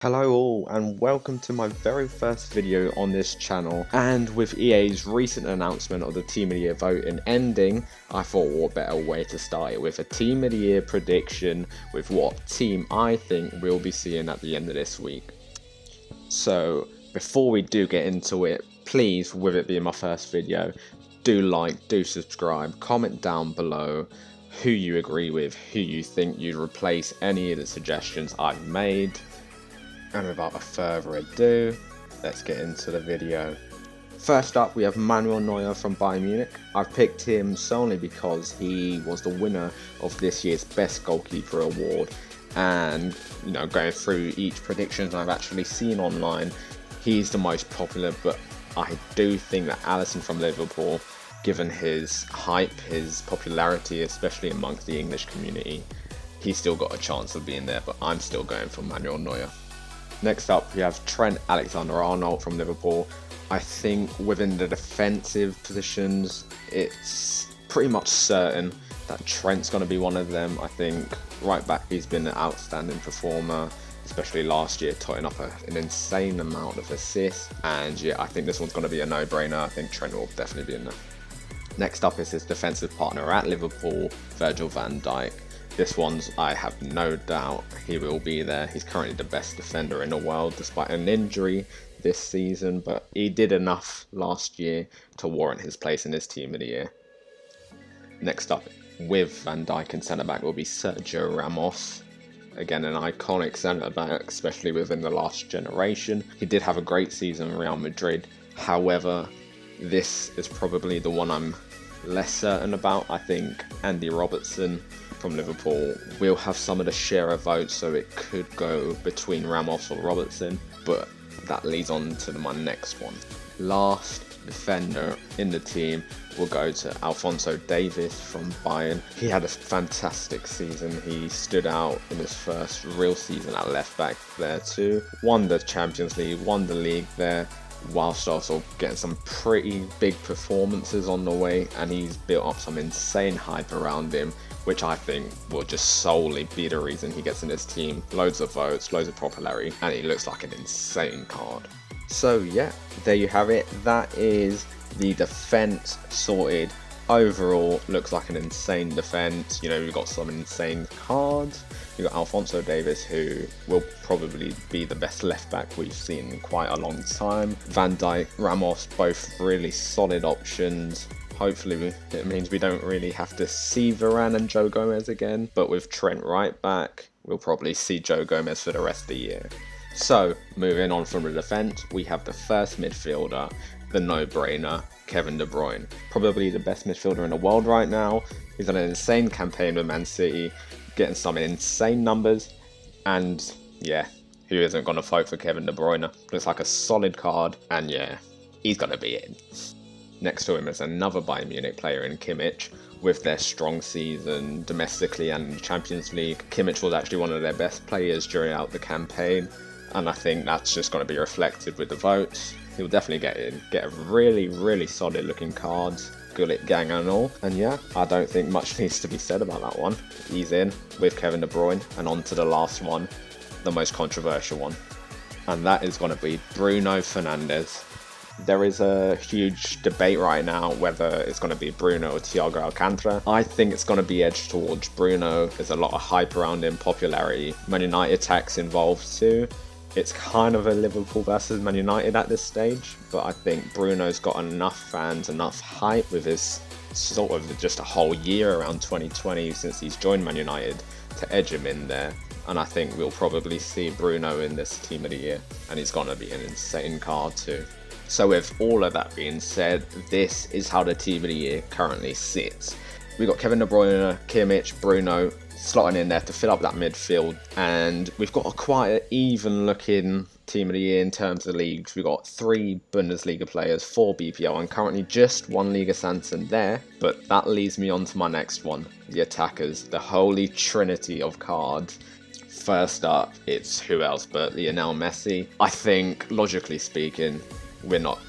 Hello all and welcome to my very first video on this channel, and with EA's recent announcement of the Team of the Year voting ending, I thought what better way to start it with a Team of the Year prediction with what team I think we'll be seeing at the end of this week. So before we do get into it, please, with it being my first video, do like, do subscribe, comment down below who you agree with, who you think you'd replace any of the suggestions I've made. And without a further ado, let's get into the video. First up, we have Manuel Neuer from Bayern Munich. I've picked him solely because he was the winner of this year's Best Goalkeeper award. And, going through each prediction I've actually seen online, he's the most popular, but I do think that Alisson from Liverpool, given his hype, his popularity, especially amongst the English community, he's still got a chance of being there, but I'm still going for Manuel Neuer. Next up, we have Trent AlexanderArnold from Liverpool. I think within the defensive positions, it's pretty much certain that Trent's going to be one of them. I think right back, he's been an outstanding performer, especially last year, totting up an insane amount of assists. And yeah, I think this one's going to be a no-brainer. I think Trent will definitely be in there. Next up is his defensive partner at Liverpool, Virgil van Dijk. This one's, I have no doubt he will be there. He's currently the best defender in the world despite an injury this season, but he did enough last year to warrant his place in his Team of the Year. Next up, with Van Dijk and centre-back, will be Sergio Ramos. Again, an iconic centre-back, especially within the last generation. He did have a great season in Real Madrid. However, this is probably the one I'm less certain about. I think Andy Robertson from Liverpool will have some of the share of votes, so it could go between Ramos or Robertson, but that leads on to my next one. Last defender in the team will go to Alphonso Davies from Bayern. He had a fantastic season. He stood out in his first real season at left back there too. Won the Champions League, won the league there, whilst also getting some pretty big performances on the way, and he's built up some insane hype around him, which I think will just solely be the reason he gets in this team. Loads of votes, loads of popularity, and he looks like an insane card. So yeah, there you have it. That is the defense sorted. Overall, looks like an insane defense. We've got some insane cards. You've got Alphonso Davies, who will probably be the best left back we've seen in quite a long time. Van Dijk, Ramos, both really solid options. Hopefully it means we don't really have to see Varane and Joe Gomez again, but with Trent right back, we'll probably see Joe Gomez for the rest of the year. So, moving on from the defence, we have the first midfielder, the no-brainer, Kevin De Bruyne. Probably the best midfielder in the world right now. He's on an insane campaign with Man City, getting some insane numbers, and yeah, who isn't going to vote for Kevin De Bruyne? Looks like a solid card, and yeah, he's going to be in. Next to him is another Bayern Munich player in Kimmich. With their strong season domestically and in the Champions League, Kimmich was actually one of their best players throughout the campaign, and I think that's just going to be reflected with the votes. He'll definitely get in, get a really solid looking cards, Gullit gang and all. And yeah, I don't think much needs to be said about that one. He's in with Kevin De Bruyne, and on to the last one, the most controversial one, and that is going to be Bruno Fernandes. There is a huge debate right now whether it's going to be Bruno or Thiago Alcantara. I think it's going to be edged towards Bruno. There's a lot of hype around him, popularity. Man United tax involved too. It's kind of a Liverpool versus Man United at this stage, but I think Bruno's got enough fans, enough hype with his sort of just a whole year around 2020 since he's joined Man United to edge him in there. And I think we'll probably see Bruno in this Team of the Year, and he's going to be an insane card too. So with all of that being said, this is how the Team of the Year currently sits. We've got Kevin De Bruyne, Kimmich, Bruno slotting in there to fill up that midfield, and we've got a quite an even looking Team of the Year in terms of leagues. We've got 3 Bundesliga players, 4 BPL, and currently just 1 Liga Santander. But that leads me on to my next one, the attackers, the holy trinity of cards. First up, it's who else but Lionel Messi. I think, logically speaking, we're not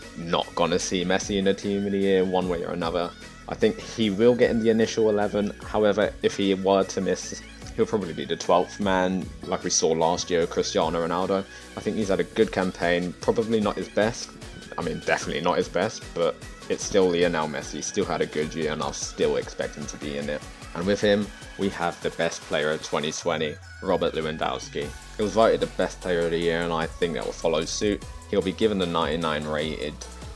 going to see Messi in the Team of the Year one way or another. I think he will get in the initial 11. However, if he were to miss, he'll probably be the 12th man, like we saw last year with Cristiano Ronaldo. I think he's had a good campaign, probably not his best. I mean, definitely not his best, but it's still Lionel Messi, still had a good year, and I'll still expect him to be in it. And with him, we have the best player of 2020, Robert Lewandowski. He was voted the best player of the year, and I think that will follow suit. He'll be given the 99 rated,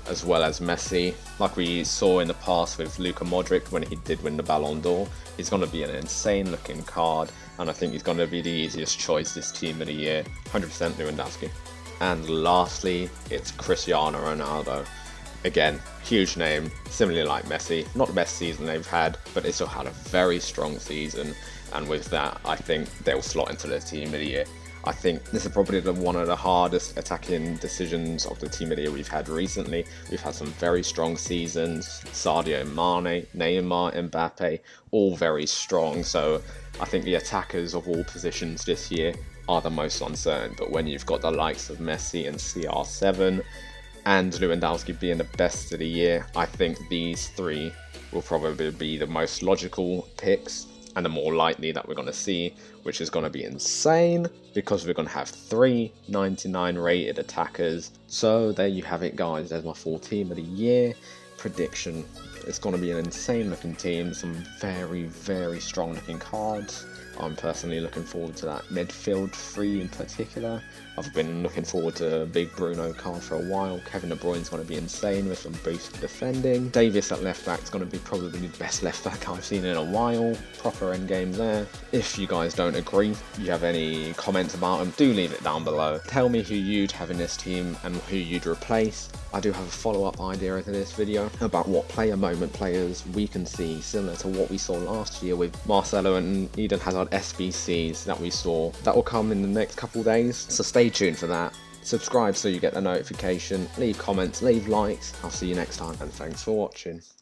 as well as Messi. Like we saw in the past with Luka Modric when he did win the Ballon d'Or, he's going to be an insane looking card, and I think he's going to be the easiest choice this team of the year. 100% Lewandowski. And lastly, it's Cristiano Ronaldo. Again, huge name, similarly like Messi. Not the best season they've had, but they still had a very strong season, and with that, I think they'll slot into the team of the year. I think this is probably one of the hardest attacking decisions of the team of the year we've had recently. We've had some very strong seasons. Sadio Mane, Neymar, Mbappe, all very strong. So I think the attackers of all positions this year are the most uncertain. But when you've got the likes of Messi and CR7 and Lewandowski being the best of the year, I think these three will probably be the most logical picks and the more likely that we're going to see, which is going to be insane because we're going to have 3 99 rated attackers. So there you have it, guys. There's my full team of the year prediction. It's going to be an insane looking team, some very, very strong looking cards. I'm personally looking forward to that midfield 3 in particular. I've been looking forward to a big Bruno card for a while. Kevin De Bruyne's going to be insane with some boosted defending. Davis at left back is going to be probably the best left back I've seen in a while. Proper end game there. If you guys don't agree, you have any comments about him, do leave it down below. Tell me who you'd have in this team and who you'd replace. I do have a follow-up idea to this video about what player moment players we can see, similar to what we saw last year with Marcelo and Eden Hazard SBCs that we saw. That will come in the next couple days, so stay tuned for that. Subscribe so you get the notification, leave comments, leave likes. I'll see you next time, and thanks for watching.